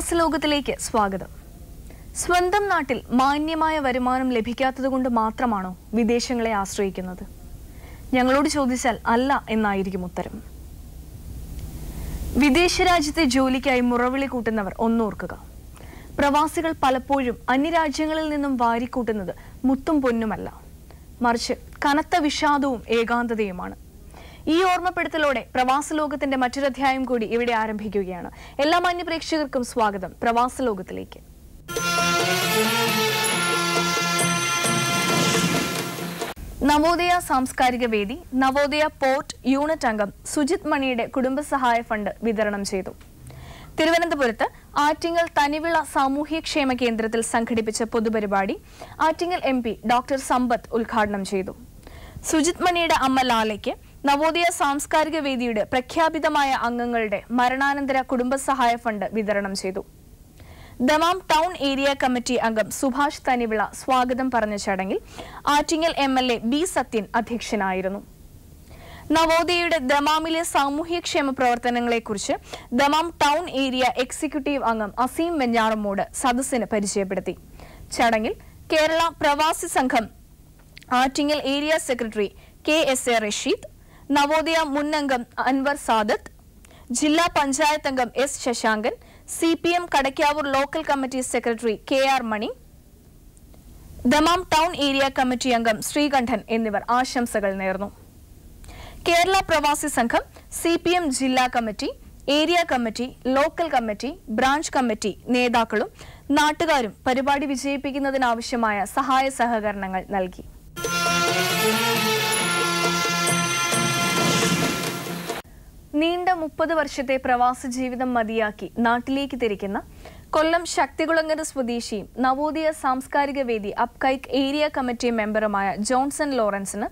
പ്രവാസലോകത്തിലേക്ക് സ്വാഗതം. സ്വന്തം നാട്ടിൽ മാന്യമായ വരുമാനം ലഭിക്കാത്തതുകൊണ്ട് മാത്രമാണോ വിദേശങ്ങളെ ആശ്രയിക്കുന്നത്? ഞങ്ങളോട് ചോദിച്ചാൽ അല്ല എന്നായിരിക്കും ഉത്തരം. വിദേശ രാജ്യത്തെ ജോലിക്കായി മുറവിളി കൂട്ടുന്നവർ ഒന്നോർക്കുക. പ്രവാസികൾ പലപ്പോഴും അന്യരാജ്യങ്ങളിൽ നിന്നും വാരിക്കൂട്ടുന്നത് മുത്തും പൊന്നുമല്ല, മറിച്ച് കനത്ത വിഷാദവും ഏകാന്തതയുമാണ്. ഈ ഓർമ്മപ്പെടുത്തലോടെ പ്രവാസലോകത്തിന്റെ മറ്റൊരധ്യായം കൂടി ഇവിടെ ആരംഭിക്കുകയാണ്. എല്ലാ മാന്യ പ്രേക്ഷകർക്കും സ്വാഗതം പ്രവാസലോകത്തിലേക്ക്. നവോദയ സാംസ്കാരിക വേദി നവോദയ പോർട്ട് യൂണിറ്റ് അംഗം സുജിത് മണിയുടെ കുടുംബസഹായ ഫണ്ട് വിതരണം ചെയ്തു. തിരുവനന്തപുരത്ത് ആറ്റിങ്ങൽ തനിവിള സാമൂഹ്യക്ഷേമ കേന്ദ്രത്തിൽ സംഘടിപ്പിച്ച പൊതുപരിപാടി ആറ്റിങ്ങൽ MP ഡോക്ടർ സമ്പത്ത് ഉദ്ഘാടനം ചെയ്തു. സുജിത് മണിയുടെ അമ്മ ലാലയ്ക്ക് നവോദയ സാംസ്കാരിക വേദിയുടെ പ്രഖ്യാപിതമായ അംഗങ്ങളുടെ മരണാനന്തര കുടുംബസഹായ ഫണ്ട് വിതരണം ചെയ്തു. ദമാം ടൗൺ ഏരിയ കമ്മിറ്റി അംഗം സുഭാഷ് തനിവിള സ്വാഗതം പറഞ്ഞ ചടങ്ങിൽ ആറ്റിങ്ങൽ MLA B സത്യൻ അധ്യക്ഷനായിരുന്നു. നവോദയയുടെ ദമാമിലെ സാമൂഹ്യക്ഷേമ പ്രവർത്തനങ്ങളെക്കുറിച്ച് ദമാം ടൗൺ ഏരിയ എക്സിക്യൂട്ടീവ് അംഗം അസീം വെഞ്ഞാറമ്മോട് സദസ്സിന് പരിചയപ്പെടുത്തി. ചടങ്ങിൽ Kerala Pravasi Sangham Attingal area secretary KSA Rasheed, Navodaya മുൻ അംഗം അൻവർ സാദത്ത്, ജില്ലാ പഞ്ചായത്ത് അംഗം S Sasankan, CPM Kadakkavoor local committee secretary KR Mani, Dammam town area committee അംഗം ശ്രീകണ്ഠൻ എന്നിവർ ആശംസകൾ നേർന്നു. കേരള പ്രവാസി സംഘം CPM ജില്ലാ committee, area committee, local committee, branch committee നേതാക്കളും നാട്ടുകാരും പരിപാടി വിജയിപ്പിക്കുന്നതിനാവശ്യമായ സഹായ സഹകരണങ്ങൾ നൽകി. നീണ്ട 30 വർഷത്തെ പ്രവാസ ജീവിതം മതിയാക്കി നാട്ടിലേക്ക് തിരിക്കുന്ന കൊല്ലം ശക്തികുളങ്ങര സ്വദേശിയും നവോദയ സാംസ്കാരിക വേദി അപ്കൈക്ക് ഏരിയ കമ്മിറ്റി മെമ്പറുമായ ജോൺസൺ ലോറൻസിന്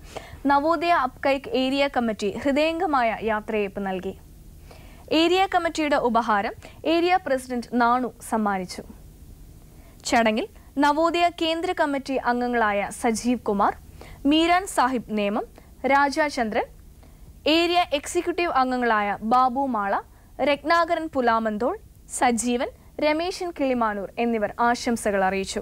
നവോദയ അപ്കൈക്ക് ഏരിയ കമ്മിറ്റി ഹൃദയംഗമായ യാത്രയയപ്പ് നൽകി. ഏരിയ കമ്മിറ്റിയുടെ ഉപഹാരം ഏരിയ പ്രസിഡന്റ് നാണു സമ്മാനിച്ചു. ചടങ്ങിൽ നവോദയ കേന്ദ്ര കമ്മിറ്റി അംഗങ്ങളായ സജീവ് കുമാർ, മീരാൻ സാഹിബ് നേമം, രാജാചന്ദ്രൻ, ഏരിയ എക്സിക്യൂട്ടീവ് അംഗങ്ങളായ ബാബു മാള, രത്നാകരൻ പുലാമന്തോൾ, സജീവൻ, രമേശൻ കിളിമാനൂർ എന്നിവർ ആശംസകൾ അറിയിച്ചു.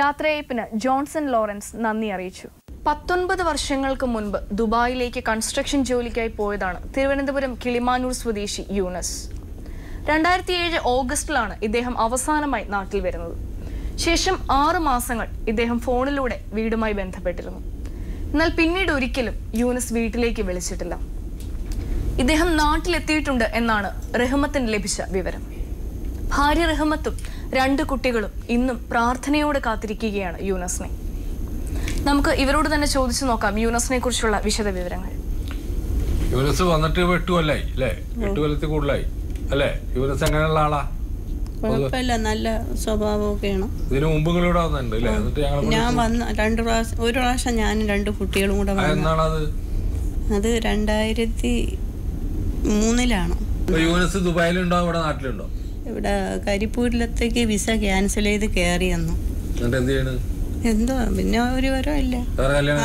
യാത്രയയപ്പിന് ജോൺസൺ ലോറൻസ് നന്ദി അറിയിച്ചു. 19 വർഷങ്ങൾക്ക് മുൻപ് ദുബായിലേക്ക് കൺസ്ട്രക്ഷൻ ജോലിക്കായി പോയതാണ് തിരുവനന്തപുരം കിളിമാനൂർ സ്വദേശി യൂനസ്. 2007 ഓഗസ്റ്റിലാണ് ഇദ്ദേഹം അവസാനമായി നാട്ടിൽ വരുന്നത്. ശേഷം 6 മാസങ്ങൾ ഇദ്ദേഹം ഫോണിലൂടെ വീടുമായി ബന്ധപ്പെട്ടിരുന്നു. എന്നാൽ പിന്നീട് ഒരിക്കലും യൂനസ് വീട്ടിലേക്ക് വിളിച്ചിട്ടില്ല. ഇദ്ദേഹം നാട്ടിലെത്തിയിട്ടുണ്ട് എന്നാണ് റഹ്മത്തിന് ലഭിച്ച വിവരം. ഭാര്യ റഹ്മത്തും 2 കുട്ടികളും ഇന്നും പ്രാർത്ഥനയോടെ കാത്തിരിക്കുകയാണ് യൂനസിനെ. നമുക്ക് ഇവരോട് തന്നെ ചോദിച്ചു നോക്കാം യൂനസിനെ കുറിച്ചുള്ള വിശദ വിവരങ്ങൾ. യൂനസ് വന്നിട്ട് 8 കൊല്ലായി അല്ലേ? 8 കൊല്ലത്തിൽ കൂടുതലായി അല്ലേ? യൂനസ് എങ്ങനെയുള്ള ആളാ? കുഴപ്പമില്ല, നല്ല സ്വഭാവമൊക്കെയാണ്. ഇതിനു മുമ്പ് ഞാൻ വന്ന 2 പ്രാവശ്യം, ഒരു പ്രാവശ്യം ഞാനും 2 കുട്ടികളും കൂടെ അത് 2003 യൂനസ് ദുബായിലുണ്ടോ ഇവിടെ നാട്ടിലുണ്ടോ? ഇവിടെ കരിപ്പൂരിലത്തേക്ക് വിസ ക്യാൻസൽ ചെയ്ത് കയറിയെന്നു. എന്തോ പിന്നെ ഒരു വിവരമില്ല.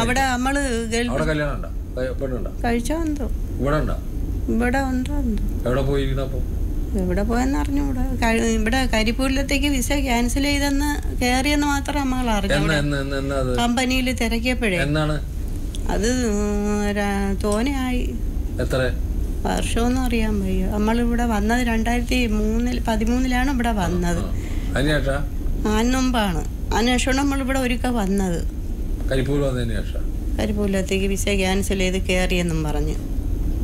അവിടെ നമ്മള് കഴിച്ചോ എന്തോ ഇവിടെ ഉണ്ടോ എവിടെ പോയെന്ന് അറിഞ്ഞൂടാ. ഇവിടെ കരിപ്പൂരിലത്തേക്ക് വിസ ക്യാൻസൽ ചെയ്തെന്ന് കയറിയെന്ന് മാത്രം നമ്മൾ അറിഞ്ഞു. കമ്പനിയിൽ തിരക്കിയപ്പോഴേ അത് തോനെയായി. വർഷമൊന്നും അറിയാൻ വയ്യ. നമ്മളിവിടെ വന്നത് 2013 ഇവിടെ വന്നത്. മുമ്പാണ്. അതിനുശേഷം നമ്മളിവിടെ ഒരിക്കൽ വന്നത്. കരിപ്പൂരിലത്തേക്ക് വിസ ക്യാൻസൽ ചെയ്ത് കയറിയെന്നും പറഞ്ഞു.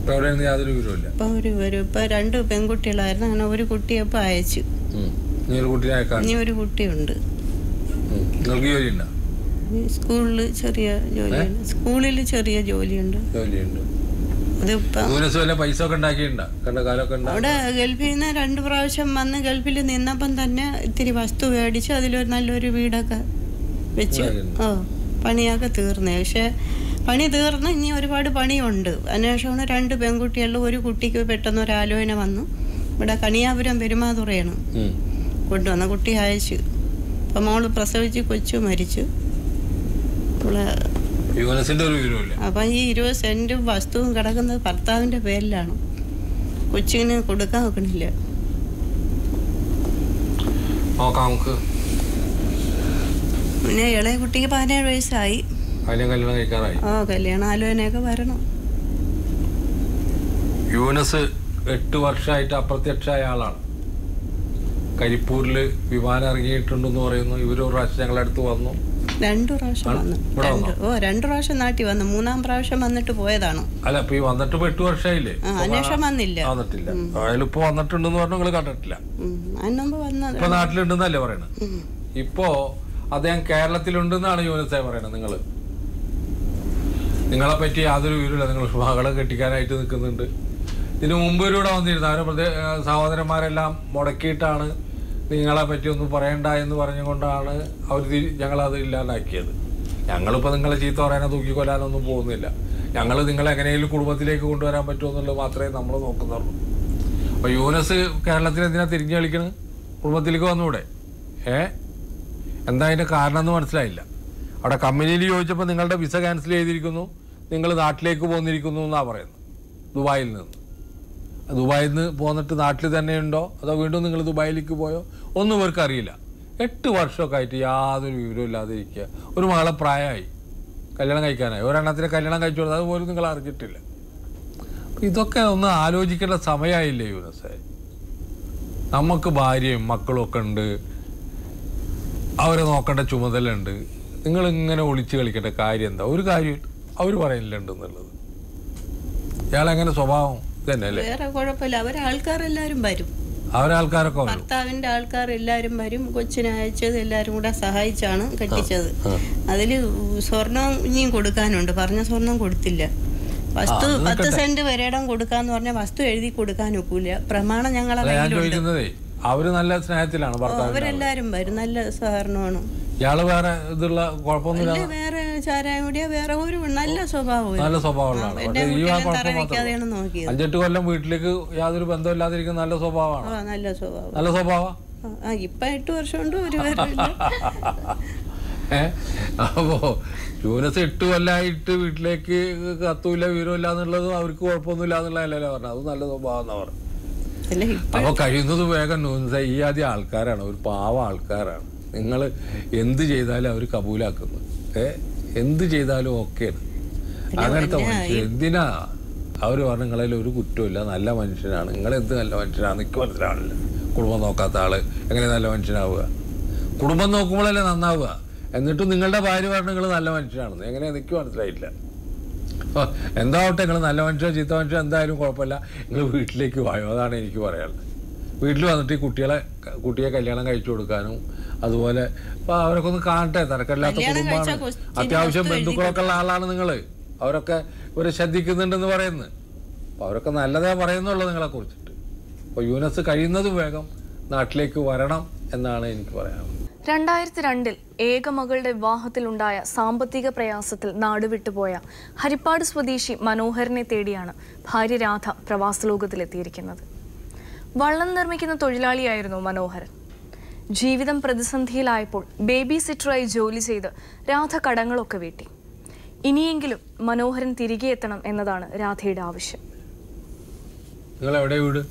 ഇപ്പൊ 2 പെൺകുട്ടികളായിരുന്നു. അങ്ങനെ ഒരു കുട്ടിയെ ഇപ്പൊ അയച്ചു. ഇനി ഒരു കുട്ടിയുണ്ട്. സ്കൂളിൽ ചെറിയ ജോലിയുണ്ട്. ജോലിയുണ്ട്. അവിടെ ഗൾഫിൽ നിന്ന് 2 പ്രാവശ്യം വന്ന് ഗൾഫിൽ നിന്നപ്പം തന്നെ ഇത്തിരി വസ്തു മേടിച്ച് അതിലൊരു നല്ലൊരു വീടൊക്കെ വെച്ച് പണിയൊക്കെ തീർന്നേ. പക്ഷെ പണി തീർന്ന് ഇനി ഒരുപാട് പണിയുണ്ട്. അതിനുശേഷമാണ് 2 പെൺകുട്ടികളിൽ ഒരു കുട്ടിക്ക് പെട്ടെന്ന് ഒരു ആലോചന വന്നു. ഇവിടെ കണിയാപുരം പെരുമാതുറയാണ് കൊണ്ടുവന്ന. കുട്ടി അയച്ചു. അപ്പം മോള് പ്രസവിച്ച് കൊച്ചു മരിച്ചു. അപ്പം ഈ 20 സെന്റും വസ്തുവും കിടക്കുന്നത് ഭർത്താവിൻ്റെ പേരിലാണ്. കൊച്ചിന് കൊടുക്കാൻ വെക്കണില്ല. നോക്കാം നമുക്ക്. പിന്നെ ഇളയ കുട്ടിക്ക് 17 വയസ്സായി. കല്യാണം കഴിക്കാറായി. കല്യാണം ആലോചനയൊക്കെ വരണം. യൂനസ് 8 വർഷമായിട്ട് അപ്രത്യക്ഷമായ ആളാണ്. കരിപ്പൂരിൽ വിമാനം ഇറങ്ങിയിട്ടുണ്ടെന്ന് പറയുന്നു. ഇവര് ഒരു പ്രാവശ്യം ഞങ്ങളുടെ അടുത്ത് വന്നു. 2 പ്രാവശ്യം വന്നു. 2 പ്രാവശ്യം നാട്ടിൽ വന്നു. 3-ാം പ്രാവശ്യം വന്നിട്ട് പോയതാണ്. അല്ല, ഇപ്പൊ ഈ വന്നിട്ട് 8 വർഷമായില്ലേ? അന്വേഷണം വന്നിട്ടില്ല. അതിലിപ്പോ വന്നിട്ടുണ്ടെന്ന് പറഞ്ഞു. നിങ്ങൾ കണ്ടിട്ടില്ല. ഇപ്പൊ നാട്ടിലുണ്ടെന്നല്ലേ പറയണത്. ഇപ്പോ അദ്ദേഹം കേരളത്തിലുണ്ടെന്നാണ് യൂനസെ പറയണത്. നിങ്ങളെ പറ്റി യാതൊരു വിവരമില്ല. നിങ്ങൾ മകളെ കെട്ടിക്കാനായിട്ട് നിൽക്കുന്നുണ്ട്. ഇതിനു മുമ്പ് ഇവിടെ വന്നിരുന്നു. അവരെ സഹോദരന്മാരെല്ലാം മുടക്കിയിട്ടാണ് നിങ്ങളെ പറ്റി ഒന്നും പറയണ്ട എന്ന് പറഞ്ഞുകൊണ്ടാണ് അവർ ഞങ്ങളത് ഇല്ലാണ്ടാക്കിയത്. ഞങ്ങളിപ്പോൾ നിങ്ങളെ ചീത്ത പറയാനോ തൂക്കിക്കൊല്ലാനൊന്നും പോകുന്നില്ല. ഞങ്ങൾ നിങ്ങളെ എങ്ങനെയെങ്കിലും കുടുംബത്തിലേക്ക് കൊണ്ടുവരാൻ പറ്റുമോ എന്നുള്ളത് മാത്രമേ നമ്മൾ നോക്കുന്നുള്ളൂ. അപ്പോൾ യൂനസ് കേരളത്തിൽ എന്തിനാ തിരിഞ്ഞു കളിക്കണത്? കുടുംബത്തിലേക്ക് വന്നൂടെ? എന്താ അതിൻ്റെ കാരണം എന്ന് മനസ്സിലായില്ല. അവിടെ കമ്പനിയിൽ ചോദിച്ചപ്പോൾ നിങ്ങളുടെ വിസ ക്യാൻസൽ ചെയ്തിരിക്കുന്നു, നിങ്ങൾ നാട്ടിലേക്ക് പോന്നിരിക്കുന്നു എന്നാണ് പറയുന്നത്. ദുബായിൽ നിന്ന് പോന്നിട്ട് നാട്ടിൽ തന്നെ ഉണ്ടോ അതോ വീണ്ടും നിങ്ങൾ ദുബായിലേക്ക് പോയോ ഒന്നും ഇവർക്ക് അറിയില്ല. 8 വർഷമൊക്കെ ആയിട്ട് യാതൊരു വിവരവും ഇല്ലാതെ ഇരിക്കുക. ഒരു മകളെ പ്രായമായി, കല്യാണം കഴിക്കാനായി, ഒരെണ്ണത്തിന് കല്യാണം കഴിച്ചു കൊടുത്തത് അതുപോലും നിങ്ങൾ അറിഞ്ഞിട്ടില്ല. ഇതൊക്കെ ഒന്ന് ആലോചിക്കേണ്ട സമയമായില്ലേ യൂനസേ? നമുക്ക് ഭാര്യയും മക്കളും ഒക്കെ ഉണ്ട്, അവരെ നോക്കേണ്ട ചുമതലയുണ്ട്. നിങ്ങളിങ്ങനെ ഒളിച്ച് കളിക്കേണ്ട കാര്യം എന്താ? ഒരു കാര്യം അവർ പറയില്ലുണ്ടെന്നുള്ളത്. ഇയാളെങ്ങനെ സ്വഭാവം തന്നെയല്ലേ? വേറെ കുഴപ്പമില്ല. അവരാൾക്കാരെല്ലാരും വരും. അവരാൾക്കാരൊക്കെ ഭർത്താവിന്റെ ആൾക്കാർ എല്ലാരും വരും. കൊച്ചിനെ അയച്ചത് എല്ലാരും കൂടെ സഹായിച്ചാണ് കെട്ടിച്ചത്. അതില് സ്വർണം ഇനിയും കൊടുക്കാനുണ്ട്. പറഞ്ഞ സ്വർണം കൊടുത്തില്ല. വസ്തു 10 സെന്റ് വരെയിടം കൊടുക്കാന്ന് പറഞ്ഞ വസ്തു എഴുതി കൊടുക്കാൻ ഒക്കൂല. പ്രമാണം ഞങ്ങളെ കയ്യിലുണ്ട്. അവര് നല്ല സ്നേഹത്തിലാണ്. അവരെല്ലാരും വരും. നല്ല സഹകരണമാണ്. ഇയാള് വേറെ ഇതുള്ള കുഴപ്പമൊന്നുമില്ല. വേറെ ചാരായം കൂടിയ വേറെ ഒരു നല്ല സ്വഭാവം. നല്ല സ്വഭാവമുള്ളതാണ്. 5-8 കൊല്ലം വീട്ടിലേക്ക് യാതൊരു ബന്ധമില്ലാതിരിക്കുന്ന നല്ല സ്വഭാവമാണ്. നല്ല സ്വഭാവം. ഇപ്പൊ 8 വർഷം കൊണ്ട് ഒരു അപ്പോ യൂനസ് 8 കൊല്ലമായിട്ട് വീട്ടിലേക്ക് കത്തൂല്ല വിവരമില്ല എന്നുള്ളതും അവർക്ക് കുഴപ്പമൊന്നുമില്ല എന്നുള്ളതല്ലേ പറഞ്ഞത്. അത് നല്ല സ്വഭാവം എന്നാ പറഞ്ഞു. അപ്പൊ കഴിയുന്നത് വേഗം ഈ ആദ്യം ആൾക്കാരാണ്, ഒരു പാവ ആൾക്കാരാണ്. നിങ്ങൾ എന്ത് ചെയ്താലും അവർ കബൂലാക്കുന്നു. എന്ത് ചെയ്താലും ഓക്കെയാണ്. അങ്ങനത്തെ മനുഷ്യൻ എന്തിനാ അവർ പറഞ്ഞു നിങ്ങളിൽ ഒരു കുറ്റമില്ല, നല്ല മനുഷ്യനാണ്, നിങ്ങളെന്ത് നല്ല മനുഷ്യനാണ് എനിക്ക് മനസ്സിലാവില്ല. കുടുംബം നോക്കാത്ത ആള് എങ്ങനെ നല്ല മനുഷ്യനാവുക? കുടുംബം നോക്കുമ്പോഴല്ലേ നന്നാവുക. എന്നിട്ടും നിങ്ങളുടെ ഭാര്യ പറഞ്ഞു നിങ്ങൾ നല്ല മനുഷ്യനാണെന്ന്. എങ്ങനെ എനിക്ക് മനസ്സിലായില്ല. എന്താവട്ടെ, നിങ്ങൾ നല്ല മനുഷ്യൻ ചീത്ത മനുഷ്യൻ എന്തായാലും കുഴപ്പമില്ല, നിങ്ങൾ വീട്ടിലേക്ക് വായോ. അതാണ് എനിക്ക് പറയാനുള്ളത്. വീട്ടിൽ വന്നിട്ട് ഈ കുട്ടിയെ കല്യാണം കഴിച്ചു കൊടുക്കാനും അതുപോലെ അവരൊക്കെ ഒന്ന് കാണട്ടെ. തിരക്കില്ലാത്ത കുടുംബമാണ്, അത്യാവശ്യം ബന്ധുക്കളൊക്കെ ഉള്ള ആളാണ് നിങ്ങൾ. അവരൊക്കെ ഇവരെ ശ്രദ്ധിക്കുന്നുണ്ടെന്ന് പറയുന്നത്. അപ്പോൾ അവരൊക്കെ നല്ലതേ പറയുന്നുള്ളൂ നിങ്ങളെ കുറിച്ചിട്ട്. അപ്പോൾ യൂനസ് കഴിയുന്നതും വേഗം നാട്ടിലേക്ക് വരണം എന്നാണ് എനിക്ക് പറയാനുള്ളത്. 2002 ഏകമകളുടെ വിവാഹത്തിലുണ്ടായ സാമ്പത്തിക പ്രയാസത്തിൽ നാടുവിട്ടുപോയ ഹരിപ്പാട് സ്വദേശി മനോഹരനെ തേടിയാണ് ഭാര്യ രാധ പ്രവാസലോകത്തിലെത്തിയിരിക്കുന്നത്. വള്ളം നിർമ്മിക്കുന്ന തൊഴിലാളിയായിരുന്നു മനോഹരൻ. ജീവിതം പ്രതിസന്ധിയിലായപ്പോൾ ബേബി സിറ്ററായി ജോലി ചെയ്ത് രാധ കടങ്ങളൊക്കെ വീട്ടി. ഇനിയെങ്കിലും മനോഹരൻ തിരികെ എത്തണം എന്നതാണ് രാധയുടെ ആവശ്യം. നിങ്ങൾ എവിടെ വീട്?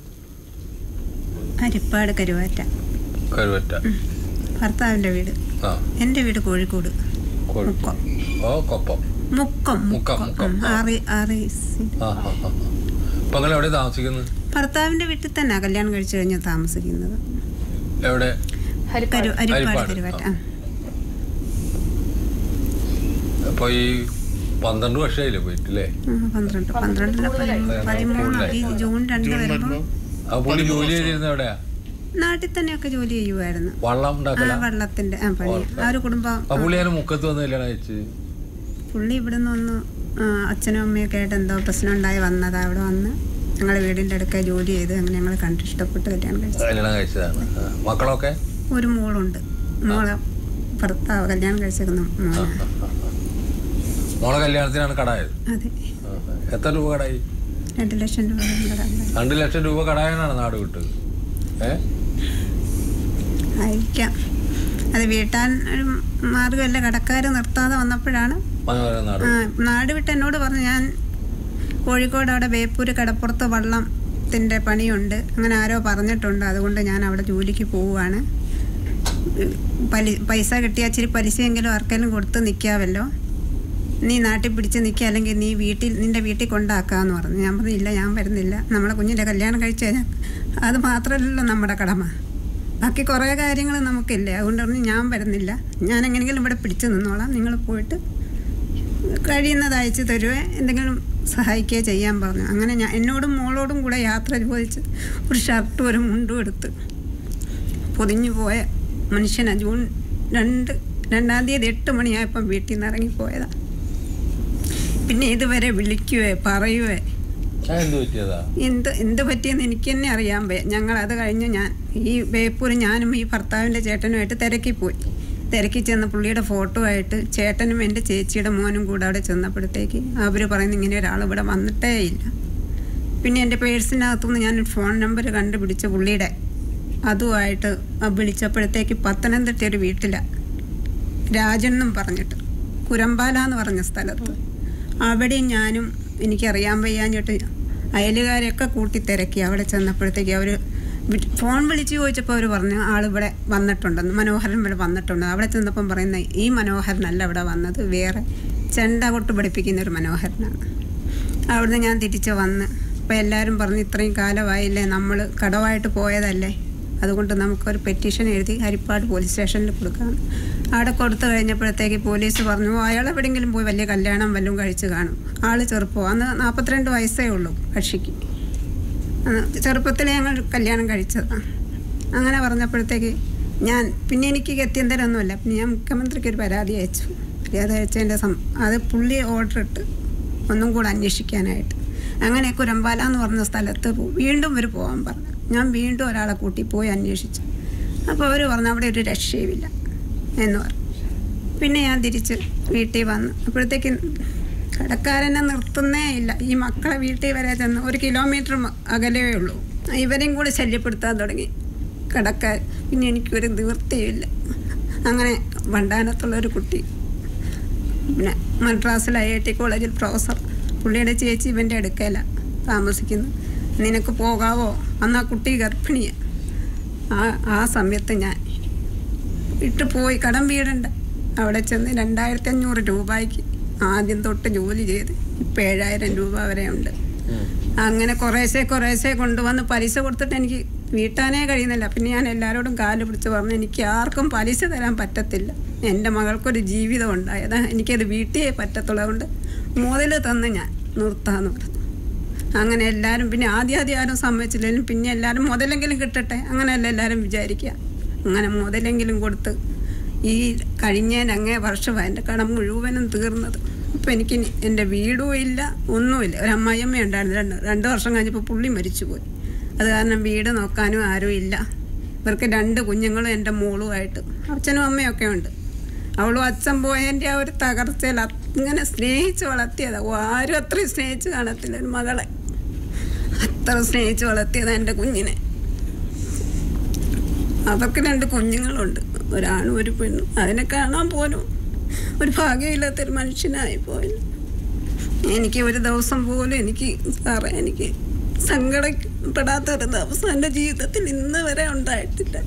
ഹരിപ്പാട് കരുവാറ്റ. ഭർത്താവിന്റെ വീട്. എന്റെ വീട് കോഴിക്കോട്. ഭർത്താവിന്റെ വീട്ടിൽ തന്നെ കല്യാണം കഴിച്ചു കഴിഞ്ഞാൽ താമസിക്കുന്നത്. ഹരിപ്പാട് കരുവാറ്റ. അപ്പൊ ഈ 12 വർഷമായില്ലേ പോയിട്ടില്ലേ? 13 ജൂൺ 2 വരുമ്പോ ജോലി ചെയ്തിരുന്ന എവിടെയാ? നാട്ടിൽ തന്നെയൊക്കെ ജോലി ചെയ്യുമായിരുന്നു. വള്ളത്തിന്റെ പണി. ആ ഒരു കുടുംബം. പുള്ളി ഇവിടുന്ന് വന്ന് അച്ഛനും അമ്മയൊക്കെ ആയിട്ട് എന്തോ പ്രശ്നം ഉണ്ടായി വന്നതാ. അവിടെ വന്ന് ഞങ്ങളെ വീടിന്റെ അടുക്ക ജോലി ചെയ്ത് അങ്ങനെ ഞങ്ങൾ കണ്ട് ഇഷ്ടപ്പെട്ട് കല്യാണം കഴിച്ചതാണ്. മക്കളൊക്കെ? ഒരു മോളുണ്ട്. മോളെ ഭർത്താവ് കല്യാണം കഴിച്ചേക്കുന്ന മോളെ കല്യാണത്തിനാണ് കടായത്. അതെ. എത്ര രൂപ കടായി? 2 ലക്ഷം രൂപ. 2 ലക്ഷം രൂപ കടായനാണ് നാട് വിട്ടത്. ആയിരിക്കാം. അത് വീട്ടാൻ ഒരു മാർഗമല്ല. കടക്കാർ നിർത്താതെ വന്നപ്പോഴാണ് നാട് വിട്ട് എന്നോട് പറഞ്ഞു. ഞാൻ കോഴിക്കോട് അവിടെ ബേപ്പൂര് കടപ്പുറത്ത് വള്ളത്തിന്റെ പണിയുണ്ട്, അങ്ങനെ ആരോ പറഞ്ഞിട്ടുണ്ട്, അതുകൊണ്ട് ഞാൻ അവിടെ ജോലിക്ക് പോവുകയാണ്. പൈസ കിട്ടിയാൽ ഇച്ചിരി പലിശയെങ്കിലും ആർക്കെങ്കിലും കൊടുത്ത് നിൽക്കാമല്ലോ, നീ നാട്ടിൽ പിടിച്ച് നിൽക്കുക, അല്ലെങ്കിൽ നീ നിൻ്റെ വീട്ടിൽ കൊണ്ടാക്കാമെന്ന് പറഞ്ഞു. ഞാൻ പറഞ്ഞു ഇല്ല, ഞാൻ വരുന്നില്ല, നമ്മളെ കുഞ്ഞിൻ്റെ കല്യാണം കഴിച്ചു കഴിഞ്ഞാൽ അത് മാത്രമല്ലല്ലോ നമ്മുടെ കടമ, ബാക്കി കുറേ കാര്യങ്ങൾ നമുക്കില്ലേ, അതുകൊണ്ട് പറഞ്ഞു ഞാൻ വരുന്നില്ല, ഞാൻ എങ്ങനെയെങ്കിലും ഇവിടെ പിടിച്ചു നിന്നോളാം, നിങ്ങൾ പോയിട്ട് കഴിയുന്നത് അയച്ചു തരുവേ, എന്തെങ്കിലും സഹായിക്കുകയോ ചെയ്യാൻ പറഞ്ഞു. അങ്ങനെ എന്നോടും മോളോടും കൂടെ യാത്ര ചോദിച്ച് ഒരു ഷർട്ടും ഒരു മുണ്ടും എടുത്ത് പൊതിഞ്ഞു പോയ മനുഷ്യനാണ്. ജൂൺ 2-ാം തീയതി 8 മണിയായപ്പം വീട്ടിൽ നിന്ന് ഇറങ്ങിപ്പോയതാണ്. പിന്നെ ഇതുവരെ വിളിക്കുവേ പറയുവേ എന്ത് പറ്റിയെന്ന് എനിക്ക് തന്നെ അറിയാൻ വയ്യ. ഞങ്ങളത് കഴിഞ്ഞ് ഈ ബേപ്പൂർ ഞാനും ഈ ഭർത്താവിൻ്റെ ചേട്ടനുമായിട്ട് തിരക്കി ചെന്ന് പുള്ളിയുടെ ഫോട്ടോ ആയിട്ട് ചേട്ടനും എൻ്റെ ചേച്ചിയുടെ മോനും കൂടെ അവിടെ ചെന്നപ്പോഴത്തേക്ക് അവർ പറയുന്നു ഇങ്ങനെ ഒരാൾ ഇവിടെ വന്നിട്ടേ ഇല്ല. പിന്നെ എൻ്റെ പേഴ്സിനകത്തുനിന്ന് ഞാനൊരു ഫോൺ നമ്പർ കണ്ടുപിടിച്ച പുള്ളിയുടെ, അതുമായിട്ട് വിളിച്ചപ്പോഴത്തേക്ക് പത്തനംതിട്ട ഒരു വീട്ടിലാണ്, രാജെന്നും പറഞ്ഞിട്ട്, കുരമ്പാല എന്ന് പറഞ്ഞ സ്ഥലത്ത്. അവിടെയും ഞാനും എനിക്കറിയാൻ വയ്യാഞ്ഞിട്ട് അയലുകാരെയൊക്കെ കൂട്ടി തിരക്കി. അവിടെ ചെന്നപ്പോഴത്തേക്ക് അവർ ഫോൺ വിളിച്ച് ചോദിച്ചപ്പോൾ അവർ പറഞ്ഞു ആളിവിടെ വന്നിട്ടുണ്ടെന്ന്, മനോഹരൻ ഇവിടെ വന്നിട്ടുണ്ട്. അവിടെ ചെന്നപ്പം പറയുന്ന ഈ മനോഹരനല്ല ഇവിടെ വന്നത്, വേറെ ചെണ്ട കൊട്ട് പഠിപ്പിക്കുന്നൊരു മനോഹരനാണ്. അവിടുന്ന് ഞാൻ തിരിച്ച് വന്ന് അപ്പോൾ എല്ലാവരും പറഞ്ഞു ഇത്രയും കാലമായില്ലേ, നമ്മൾ കടവായിട്ട് പോയതല്ലേ, അതുകൊണ്ട് നമുക്കൊരു പെറ്റീഷൻ എഴുതി ഹരിപ്പാട് പോലീസ് സ്റ്റേഷനിൽ കൊടുക്കാം. അവിടെ കൊടുത്തു കഴിഞ്ഞപ്പോഴത്തേക്ക് പോലീസ് പറഞ്ഞു അയാൾ എവിടെയെങ്കിലും പോയി വലിയ കല്യാണം വല്ലതും കഴിച്ച് കാണും, ആൾ ചെറുപ്പം, അന്ന് 42 വയസ്സേ ഉള്ളൂ കക്ഷിക്ക്, ചെറുപ്പത്തിലേ ഞങ്ങൾ കല്യാണം കഴിച്ചതാണ്. അങ്ങനെ പറഞ്ഞപ്പോഴത്തേക്ക് പിന്നെ എനിക്ക് ഗത്യന്തരമൊന്നുമില്ല, പിന്നെ ഞാൻ മുഖ്യമന്ത്രിക്ക് ഒരു പരാതി അയച്ചു. പരാതി അയച്ചതിൻ്റെ അത് പുള്ളി ഓർഡർ ഇട്ട് ഒന്നും കൂടെ അന്വേഷിക്കാനായിട്ട്. അങ്ങനെ കുരമ്പാല എന്ന് പറഞ്ഞ സ്ഥലത്ത് വീണ്ടും ഇവർ പോകാൻ പറഞ്ഞു. ഞാൻ വീണ്ടും ഒരാളെ കൂട്ടി പോയി അന്വേഷിച്ചു. അപ്പോൾ അവർ പറഞ്ഞു അവിടെ ഒരു രക്ഷയുമില്ല എന്ന് പറഞ്ഞു. പിന്നെ ഞാൻ തിരിച്ച് വീട്ടിൽ വന്നു. അപ്പോഴത്തേക്ക് കടക്കാരനെ നിർത്തുന്നേ ഇല്ല. ഈ മക്കളെ വീട്ടിൽ വരെ ചെന്ന് 1 കിലോമീറ്റർ അകലേ ഉള്ളൂ. ഇവരെയും കൂടെ ശല്യപ്പെടുത്താൻ തുടങ്ങി കടക്കാർ. പിന്നെ എനിക്കൊരു നിവൃത്തിയില്ല. അങ്ങനെ വണ്ടാനത്തുള്ളൊരു കുട്ടി, പിന്നെ മദ്രാസിൽ IIT കോളേജിൽ പ്രൊഫസർ, പുള്ളിയുടെ ചേച്ചി ഇവൻ്റെ അടുക്കലാണ് താമസിക്കുന്നു. നിനക്ക് പോകാവോ? അന്ന് ആ കുട്ടി ഗർഭിണിയാണ്. ആ സമയത്ത് ഞാൻ പോയി കടം വീടണ്ട. അവിടെ ചെന്ന് 2500 രൂപയ്ക്ക് ആദ്യം തൊട്ട് ജോലി ചെയ്ത് ഇപ്പം 7000 രൂപ വരെ ഉണ്ട്. അങ്ങനെ കുറേശ്ശെ കൊണ്ടുവന്ന് പലിശ കൊടുത്തിട്ട് എനിക്ക് വീട്ടാനേ കഴിയുന്നില്ല. പിന്നെ ഞാൻ എല്ലാവരോടും കാല് പിടിച്ച് പറഞ്ഞു എനിക്ക് ആർക്കും പലിശ തരാൻ പറ്റത്തില്ല, എൻ്റെ മകൾക്കൊരു ജീവിതം ഉണ്ടായത്, എനിക്കത് വീട്ടിലേ പറ്റത്തുള്ളതുകൊണ്ട് മുതൽ തന്ന് ഞാൻ നിർത്താമെന്ന് പറഞ്ഞു. അങ്ങനെ എല്ലാവരും പിന്നെ ആദ്യം ആരും സമ്മതിച്ചില്ലെങ്കിലും പിന്നെ എല്ലാവരും മുതലെങ്കിലും കിട്ടട്ടെ, അങ്ങനെയല്ല എല്ലാവരും വിചാരിക്കുക. അങ്ങനെ മുതലെങ്കിലും കൊടുത്ത് ഈ അങ്ങേ വർഷമാണ് എൻ്റെ കടം മുഴുവനും തീർന്നത്. അപ്പോൾ എനിക്ക് എൻ്റെ വീടും ഇല്ല, ഒന്നുമില്ല. ഒരു അമ്മായിയമ്മ ഉണ്ടായിരുന്നു, 2 വർഷം കഴിഞ്ഞപ്പോൾ പുള്ളി മരിച്ചുപോയി. അത് കാരണം വീട് നോക്കാനും ആരും ഇല്ല. ഇവർക്ക് 2 കുഞ്ഞുങ്ങളും എൻ്റെ മോളുമായിട്ട്, അച്ഛനും അമ്മയൊക്കെ ഉണ്ട്. അവളും അച്ഛൻ പോയതിൻ്റെ ആ ഒരു തകർച്ചയിൽ അങ്ങനെ സ്നേഹിച്ച് വളർത്തിയതാണ്. ആരും അത്രയും സ്നേഹിച്ച് കാണത്തില്ല ഒരു മകളെ, അത്ര സ്നേഹിച്ച് വളർത്തിയതാണ് എൻ്റെ കുഞ്ഞിനെ. അവർക്ക് 2 കുഞ്ഞുങ്ങളുണ്ട്, ഒരാണും ഒരു പെണ്ണും. അതിനെ കാണാൻ പോലും ഒരു ഭാഗ്യമില്ലാത്തൊരു മനുഷ്യനായി പോയി. എനിക്ക് ഒരു ദിവസം പോലും എനിക്ക് സങ്കടപ്പെടാത്തൊരു ദിവസം എൻ്റെ ജീവിതത്തിൽ ഇന്ന് വരെ ഉണ്ടായിട്ടില്ല.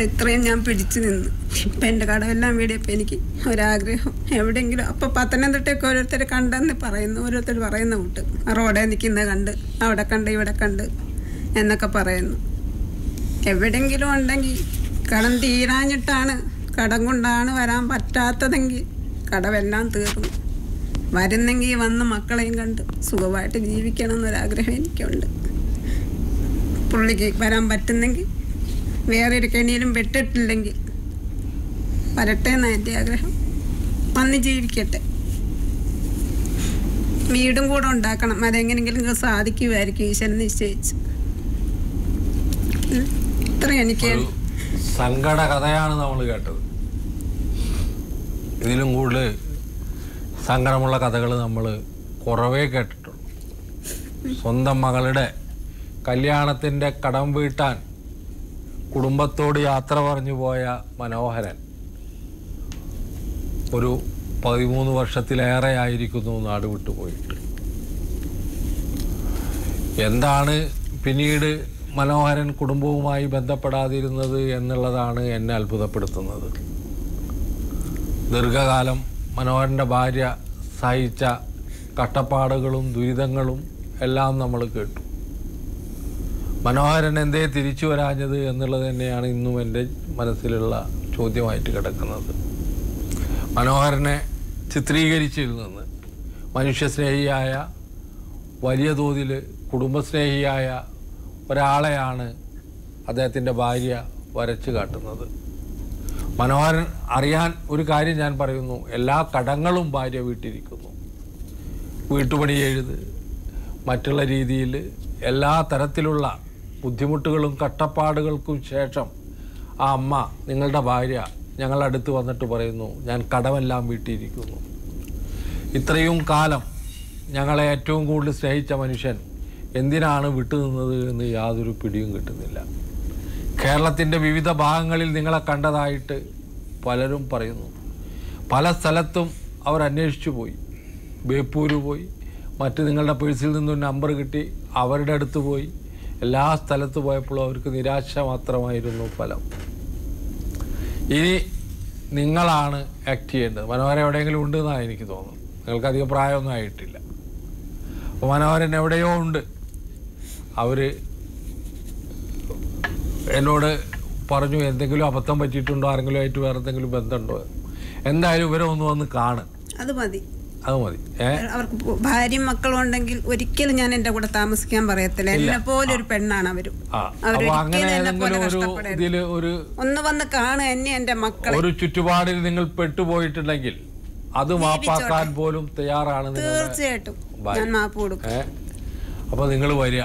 ഇത്രയും ഞാൻ പിടിച്ചു നിന്നു. ഇപ്പം എൻ്റെ കടമെല്ലാം വീടിയപ്പോൾ എനിക്ക് ഒരാഗ്രഹം എവിടെയെങ്കിലും, അപ്പോൾ പത്തനംതിട്ടയൊക്കെ ഓരോരുത്തർ കണ്ടെന്ന് പറയുന്നു, ഓരോരുത്തർ പറയുന്ന കൂട്ട് റോഡേ നിൽക്കുന്നത് കണ്ട്, അവിടെ കണ്ട് ഇവിടെ കണ്ട് എന്നൊക്കെ പറയുന്നു. എവിടെയെങ്കിലും ഉണ്ടെങ്കിൽ കടം തീരാഞ്ഞിട്ടാണ്, കടം കൊണ്ടാണ് വരാൻ പറ്റാത്തതെങ്കിൽ കടമെല്ലാം തീർന്നു, വരുന്നെങ്കിൽ വന്ന് മക്കളെയും കണ്ട് സുഖമായിട്ട് ജീവിക്കണം എന്നൊരാഗ്രഹം എനിക്കുണ്ട്. പുള്ളിക്ക് വരാൻ പറ്റുന്നെങ്കിൽ വേറൊരു കെണിയിലും പെട്ടിട്ടില്ലെങ്കിൽ വരട്ടെ എന്നാണ് എൻ്റെ ആഗ്രഹം. വന്ന് ജീവിക്കട്ടെ, വീടും കൂടെ ഉണ്ടാക്കണം. അതെങ്ങനെയെങ്കിലും സാധിക്കുമായിരിക്കും ഈശ്വരൻ നിശ്ചയിച്ച്. ഇത്ര എനിക്ക് സങ്കട കഥയാണ് നമ്മൾ കേട്ടത്. ഇതിലും കൂടുതൽ സങ്കടമുള്ള കഥകൾ നമ്മൾ കുറവേ കേട്ടിട്ടുള്ളൂ. സ്വന്തം മകളുടെ കല്യാണത്തിൻ്റെ കടം വീട്ടാൻ കുടുംബത്തോട് യാത്ര പറഞ്ഞു പോയ മനോഹരൻ ഒരു 13 വർഷത്തിലേറെ ആയിരിക്കുന്നു നാട് വിട്ടുപോയിട്ട്. എന്താണ് പിന്നീട് മനോഹരൻ കുടുംബവുമായി ബന്ധപ്പെടാതിരുന്നത് എന്നുള്ളതാണ് എന്നെ അത്ഭുതപ്പെടുത്തുന്നത്. ദീർഘകാലം മനോഹരൻ്റെ ഭാര്യ സഹിച്ച കഷ്ടപ്പാടുകളും ദുരിതങ്ങളും എല്ലാം നമ്മൾ കേട്ടു. മനോഹരൻ എന്തേ തിരിച്ചു വരാഞ്ഞത് എന്നുള്ളത് തന്നെയാണ് ഇന്നും എൻ്റെ മനസ്സിലുള്ള ചോദ്യമായിട്ട് കിടക്കുന്നത്. മനോഹരനെ ചിത്രീകരിച്ചിൽ നിന്ന് മനുഷ്യസ്നേഹിയായ, വലിയ തോതിൽ കുടുംബസ്നേഹിയായ ഒരാളെയാണ് അദ്ദേഹത്തിൻ്റെ ഭാര്യ വരച്ചു കാട്ടുന്നത്. മനോഹരൻ അറിയാൻ ഒരു കാര്യം ഞാൻ പറയുന്നു, എല്ലാ കടങ്ങളും ഭാര്യ വീട്ടിരിക്കുന്നു. വീട്ടുപണി എഴുത്, മറ്റുള്ള രീതിയിൽ എല്ലാ തരത്തിലുള്ള ബുദ്ധിമുട്ടുകളും കഷ്ടപ്പാടുകൾക്കും ശേഷം ആ അമ്മ, നിങ്ങളുടെ ഭാര്യ ഞങ്ങളുടെ അടുത്ത് വന്നിട്ട് പറയുന്നു, ഞാൻ കടമെല്ലാം വീട്ടിയിരിക്കുന്നു. ഇത്രയും കാലം ഞങ്ങളെ ഏറ്റവും കൂടുതൽ സ്നേഹിച്ച മനുഷ്യൻ എന്തിനാണ് വിട്ടുനിന്നത് എന്ന് യാതൊരു പിടിയും കിട്ടുന്നില്ല. കേരളത്തിൻ്റെ വിവിധ ഭാഗങ്ങളിൽ നിങ്ങളെ കണ്ടതായിട്ട് പലരും പറയുന്നു. പല സ്ഥലത്തും അവർ അന്വേഷിച്ചു പോയി. ബേപ്പൂര് പോയി, മറ്റ് നിങ്ങളുടെ പേഴ്സിൽ നിന്നും നമ്പർ കിട്ടി, അവരുടെ അടുത്ത് പോയി. എല്ലാ സ്ഥലത്ത് പോയപ്പോഴും അവർക്ക് നിരാശ മാത്രമായിരുന്നു ഫലം. ഇനി നിങ്ങളാണ് ആക്ട് ചെയ്യേണ്ടത്. മനോഹരൻ എവിടെയെങ്കിലും ഉണ്ടെന്നാണ് എനിക്ക് തോന്നുന്നത്. നിങ്ങൾക്ക് അധികം പ്രായമൊന്നും ആയിട്ടില്ല. അപ്പോൾ മനോഹരൻ എവിടെയോ ഉണ്ട്. അവർ എന്നോട് പറഞ്ഞു, എന്തെങ്കിലും അബദ്ധം പറ്റിയിട്ടുണ്ടോ, ആരെങ്കിലും ആയിട്ട് വേറെ എന്തെങ്കിലും ബന്ധമുണ്ടോ. എന്തായാലും ഇവരെ ഒന്ന് വന്ന് കാണും. അത് മതി. അവർക്ക് ഭാര്യയും മക്കളും ഉണ്ടെങ്കിൽ ഒരിക്കലും ഞാൻ എന്റെ കൂടെ താമസിക്കാൻ പറയത്തില്ല. എന്നെ പോലെ ഒരു പെണ്ണാണ് അവരും. ഒന്ന് വന്ന് കാണുക എന്നെ, എന്റെ മക്കളെ. ഒരു ചുറ്റുപാടിൽ നിങ്ങൾ പെട്ടുപോയിട്ടുണ്ടെങ്കിൽ അത് മാപ്പാക്കാൻ പോലും തയ്യാറാണ്. തീർച്ചയായിട്ടും ഞാൻ മാപ്പ് കൊടുക്കും. അപ്പൊ നിങ്ങൾ വരിക,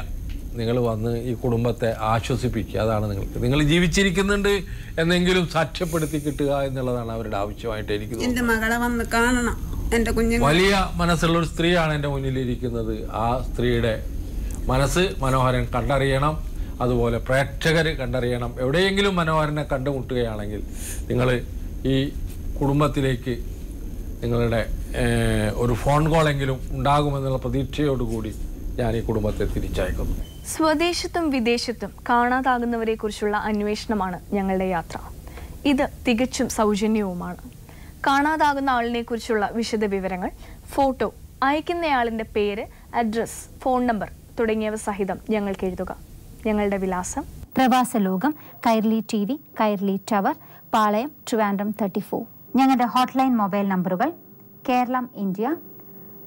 നിങ്ങൾ വന്ന് ഈ കുടുംബത്തെ ആശ്വസിപ്പിക്കുക. അതാണ് നിങ്ങൾ ജീവിച്ചിരിക്കുന്നുണ്ട് എന്നെങ്കിലും സാക്ഷ്യപ്പെടുത്തി കിട്ടുക എന്നുള്ളതാണ് അവരുടെ ആവശ്യമായിട്ട് എനിക്ക് തോന്നുന്നത്. എന്റെ മകളെ വന്ന് കാണണം. എന്റെ കുഞ്ഞു വലിയ മനസ്സുള്ള ഒരു സ്ത്രീയാണ് എൻ്റെ മുന്നിലിരിക്കുന്നത്. ആ സ്ത്രീയുടെ മനസ്സ് മനോഹരൻ കണ്ടറിയണം, അതുപോലെ പ്രേക്ഷകർ കണ്ടറിയണം. എവിടെയെങ്കിലും മനോഹരനെ കണ്ടുമുട്ടുകയാണെങ്കിൽ നിങ്ങൾ ഈ കുടുംബത്തിലേക്ക് നിങ്ങളുടെ ഒരു ഫോൺ കോളെങ്കിലും ഉണ്ടാകുമെന്നുള്ള പ്രതീക്ഷയോടുകൂടി ഞാൻ ഈ കുടുംബത്തെ തിരിച്ചയക്കുന്നു. സ്വദേശത്തും വിദേശത്തും കാണാതാകുന്നവരെ കുറിച്ചുള്ള അന്വേഷണമാണ് ഞങ്ങളുടെ യാത്ര. ഇത് തികച്ചും സൗജന്യവുമാണ്. കാണാതാകുന്ന ആളിനെ കുറിച്ചുള്ള വിശദ വിവരങ്ങൾ, ഫോട്ടോ, അയക്കുന്നയാളിൻ്റെ പേര്, അഡ്രസ്, ഫോൺ നമ്പർ തുടങ്ങിയവ സഹിതം ഞങ്ങൾക്ക് എഴുതുക. ഞങ്ങളുടെ വിലാസം: പ്രവാസ ലോകം, കൈർലി TV, കൈർലി ടവർ, പാളയം, ട്രിവാൻഡ്രം 34. ഞങ്ങളുടെ ഹോട്ട്ലൈൻ മൊബൈൽ നമ്പറുകൾ: കേരളം ഇന്ത്യ,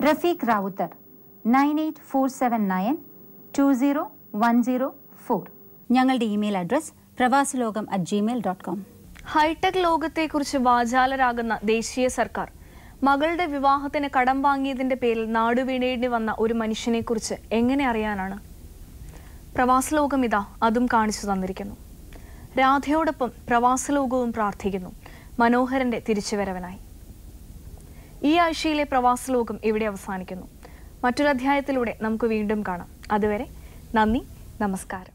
റഫീഖ് റാവുത്തർ 9847920104. ഞങ്ങളുടെ ഇമെയിൽ അഡ്രസ് pravasaloகம்@gmail.com. ഹൈടെക് ലോകത്തെക്കുറിച്ച് വാചാലരാകുന്ന ദേശീയ സർക്കാർ മകളുടെ വിവാഹത്തിന് കടം വാങ്ങിയതിന്റെ പേരിൽ നാടുവീണേണ്ടി വന്ന ഒരു മനുഷ്യനെക്കുറിച്ച് എങ്ങനെ അറിയാനാണ്? പ്രവാസലോകം ഇതാ അതും കാണിച്ചു തന്നിരിക്കുന്നു. രാധയോടൊപ്പം പ്രവാസലോകവും പ്രാർത്ഥിക്കുന്നു മനോഹരന്റെ തിരിച്ചുവരവനായി. ഈ ആഴ്ചയിലെ പ്രവാസലോകം ഇവിടെ അവസാനിക്കുന്നു. മറ്റൊരു അധ്യായത്തിലൂടെ നമുക്ക് വീണ്ടും കാണാം. അതുവരെ നന്ദി, നമസ്കാരം.